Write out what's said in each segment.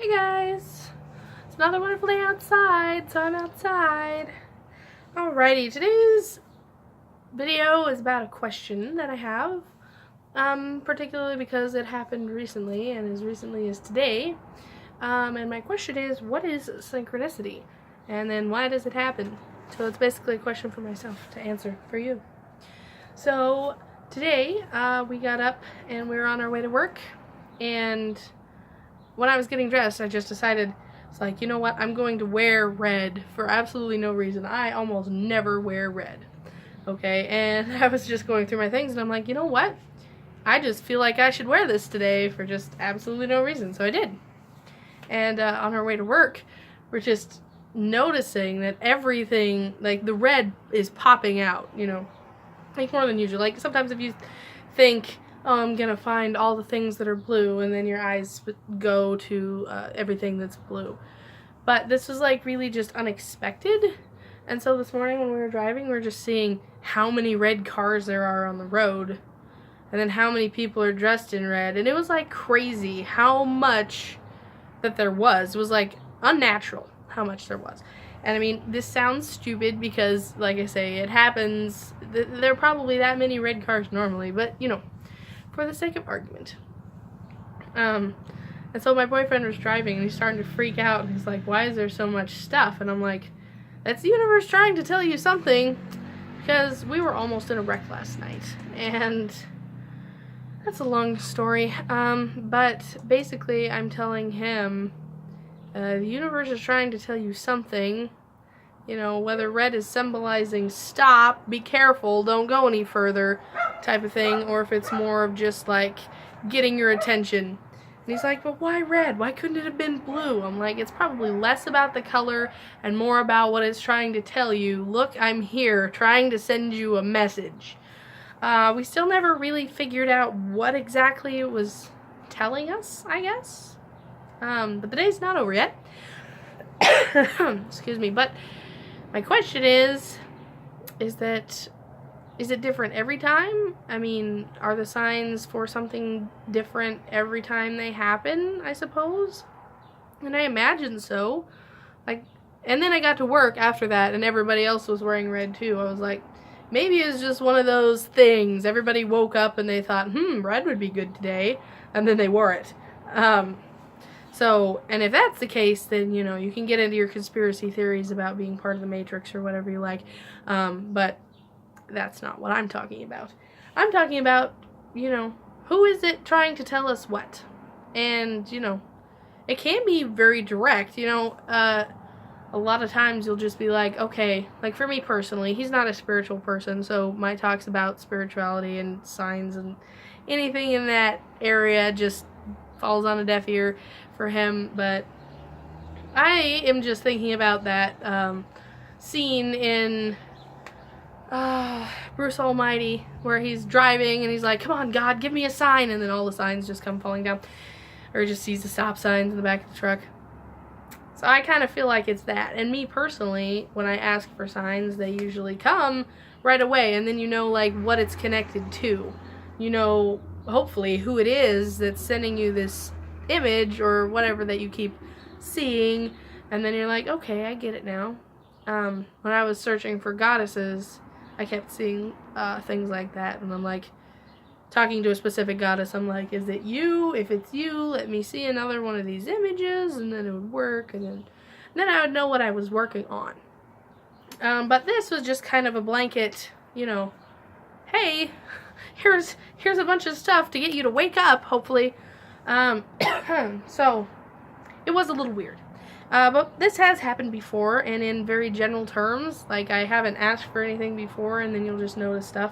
Hey guys, it's another wonderful day outside, so I'm outside. Alrighty, today's video is about a question that I have, particularly because it happened recently, and as recently as today. And my question is, what is synchronicity? And then why does it happen? So it's basically a question for myself to answer for you. So today, we got up and we were on our way to work, and when I was getting dressed, I just decided, it's like, you know what, I'm going to wear red for absolutely no reason. I almost never wear red, okay? And I was just going through my things, and I'm like, you know what, I just feel like I should wear this today for just absolutely no reason, so I did. And on our way to work, we're just noticing that everything, like, the red is popping out, you know, like more than usual. Like, sometimes if you think, oh, I'm gonna find all the things that are blue, and then your eyes go to everything that's blue. But this was like really just unexpected, and so this morning when we were driving, we were just seeing how many red cars there are on the road, and then how many people are dressed in red, and it was like crazy how much that there was. It was like unnatural how much there was. And I mean, this sounds stupid because, like I say, it happens. There are probably that many red cars normally, but you know, for the sake of argument. And so my boyfriend was driving, and he's starting to freak out, and he's like, why is there so much stuff? And I'm like, that's the universe trying to tell you something, because we were almost in a wreck last night, and that's a long story. But basically I'm telling him, the universe is trying to tell you something, you know, whether red is symbolizing stop, be careful, don't go any further type of thing, or if it's more of just like getting your attention. And he's like, but why red? Why couldn't it have been blue? I'm like, it's probably less about the color and more about what it's trying to tell you. Look, I'm here trying to send you a message. We still never really figured out what exactly it was telling us, I guess. But the day's not over yet. Excuse me. But my question is it different every time? I mean, are the signs for something different every time they happen, I suppose? And I imagine so. Like, and then I got to work after that, and everybody else was wearing red too. I was like, maybe it's just one of those things. Everybody woke up and they thought, red would be good today, and then they wore it. So, and if that's the case, then, you know, you can get into your conspiracy theories about being part of the Matrix or whatever you like. But that's not what I'm talking about. I'm talking about, you know, who is it trying to tell us what? And, you know, it can be very direct, you know. A lot of times you'll just be like, okay, like for me personally, he's not a spiritual person, so my talks about spirituality and signs and anything in that area just falls on a deaf ear for him. But I am just thinking about that scene in Bruce Almighty where he's driving and he's like, come on God, give me a sign, and then all the signs just come falling down, or he just sees the stop signs in the back of the truck. So I kind of feel like it's that. And me personally, when I ask for signs, they usually come right away, and then you know like what it's connected to. You know, hopefully, who it is that's sending you this image or whatever that you keep seeing, and then you're like, okay, I get it now. When I was searching for goddesses, I kept seeing things like that, and I'm like, talking to a specific goddess, I'm like, is it you? If it's you, let me see another one of these images, and then it would work, and then I would know what I was working on. But this was just kind of a blanket, you know, hey, here's a bunch of stuff to get you to wake up, hopefully. So it was a little weird. But this has happened before, and in very general terms. Like, I haven't asked for anything before, and then you'll just notice stuff.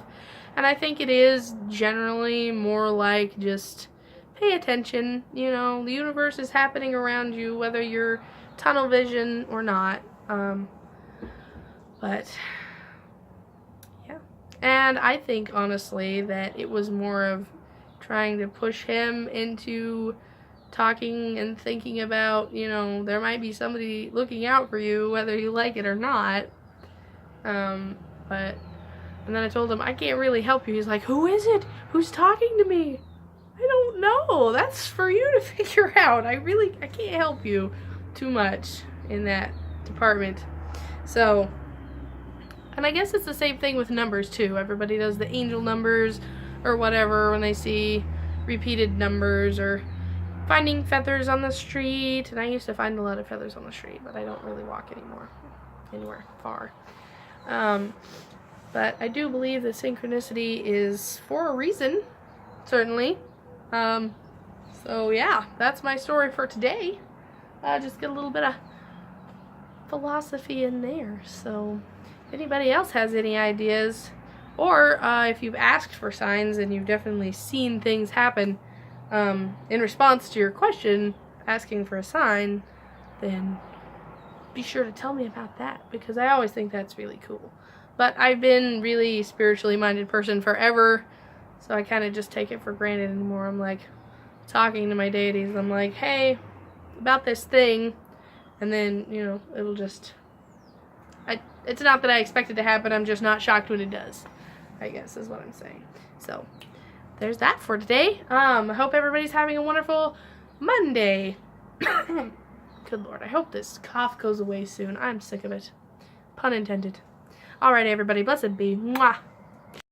And I think it is generally more like just pay attention. You know, the universe is happening around you, whether you're tunnel vision or not. But yeah. And I think, honestly, that it was more of trying to push him into talking and thinking about, you know, there might be somebody looking out for you, whether you like it or not. And then I told him, I can't really help you. He's like, who is it? Who's talking to me? I don't know. That's for you to figure out. I can't help you too much in that department. So, and I guess it's the same thing with numbers too. Everybody does the angel numbers or whatever when they see repeated numbers, or finding feathers on the street. And I used to find a lot of feathers on the street, but I don't really walk anywhere far. But I do believe that synchronicity is for a reason, certainly. So yeah, that's my story for today. Just get a little bit of philosophy in there. So if anybody else has any ideas, or if you've asked for signs and you've definitely seen things happen in response to your question asking for a sign, then be sure to tell me about that, because I always think that's really cool. But I've been really spiritually minded person forever, so I kind of just take it for granted anymore. I'm like talking to my deities, I'm like, hey, about this thing, and then, you know, it'll just, it's not that I expect it to happen, I'm just not shocked when it does, I guess is what I'm saying. So there's that for today. I hope everybody's having a wonderful Monday. Good Lord, I hope this cough goes away soon. I'm sick of it. Pun intended. Alright, everybody, blessed be. Mwah.